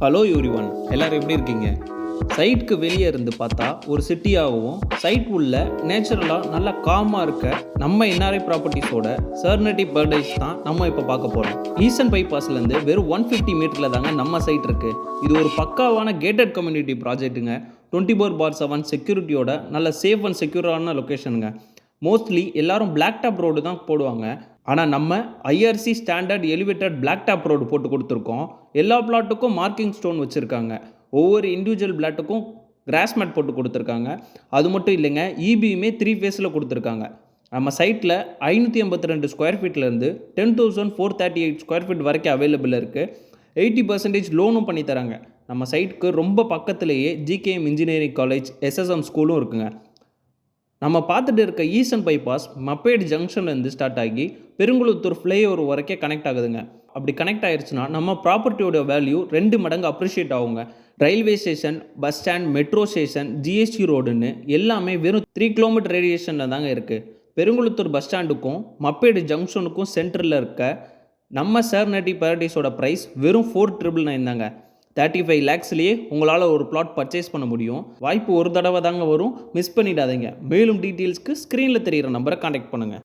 Hello everyone, எல்லாரும் எப்படி இருக்கீங்க? சைட்டுக்கு வெளியே இருந்து பார்த்தா ஒரு சிட்டியாகவும், சைட் உள்ள நேச்சுரலாக நல்லா காமாக இருக்க நம்ம என்ஆர்ஐ ப்ராப்பர்ட்டிஸோட சர்னட்டி பர்டைஸ் தான் நம்ம இப்போ பார்க்க போகிறோம். ஈஸ்டர்ன் பைபாஸ்லேருந்து வெறும் 150 மீட்டரில் தாங்க நம்ம சைட் இருக்குது. இது ஒரு பக்காவான கேட்டட் கம்யூனிட்டி ப்ராஜெக்ட்டுங்க. 24/7 செக்யூரிட்டியோட நல்ல சேஃப் அண்ட் செக்யூரான லொக்கேஷனுங்க. மோஸ்ட்லி எல்லாரும் பிளாக் டாப் ரோடு தான் போடுவாங்க. ஆனால் நம்ம IRC standard elevated black top road போட்டு கொடுத்துருக்கோம். எல்லா பிளாட்டுக்கும் மார்க்கிங் ஸ்டோன் வச்சுருக்காங்க. ஒவ்வொரு இண்டிவிஜுவல் பிளாட்டுக்கும் கிராஸ் மேட் போட்டு கொடுத்துருக்காங்க. அது மட்டும் இல்லைங்க, இபியுமே 3 ஃபேஸில் கொடுத்துருக்காங்க. நம்ம சைட்டில் 582 ஸ்கொயர் ஃபீட்லேருந்து 10,438 ஸ்கொயர் ஃபீட் வரைக்கும் அவைலபிள் இருக்குது. 80% லோனும் பண்ணி தராங்க. நம்ம சைட்டுக்கு ரொம்ப பக்கத்துலேயே ஜிகேஎம் இன்ஜினியரிங் காலேஜ், எஸ்எஸ்எம் ஸ்கூலும் இருக்குங்க. நம்ம பார்த்துட்டு இருக்க ஈஸ்டர்ன் பைபாஸ் மப்பேடு ஜங்ஷன்லேருந்து ஸ்டார்ட் ஆகி பெருங்குளத்தூர் ஃப்ளைஓவர் வரைக்கும் கனெக்ட் ஆகுதுங்க. அப்படி கனெக்ட் ஆயிடுச்சுன்னா நம்ம ப்ராப்பர்ட்டியோட வேல்யூ 2 மடங்கு அப்ரிஷியேட் ஆகுங்க. Railway station, bus stand, metro station, GST ரோடுன்னு எல்லாமே வெறும் 3 கிலோமீட்டர் ரேடியேஷனில் தாங்க இருக்குது. பெருங்குளத்தூர் பஸ் ஸ்டாண்டுக்கும் மப்பேடு ஜங்ஷனுக்கும் சென்டரில் இருக்க நம்ம சர்னட்டி பேரடைஸோட ப்ரைஸ் வெறும் 4,999 தாங்க. 35 lakhsலேயே உங்களால் ஒரு பிளாட் பர்ச்சேஸ் பண்ண முடியும். வாய்ப்பு ஒரு தடவை தாங்க வரும், மிஸ் பண்ணிடாதீங்க. மேலும் டீட்டெயில்ஸ்க்கு ஸ்க்ரீனில் தெரிகிற நம்பரை கான்டாக்ட் பண்ணுங்கள்.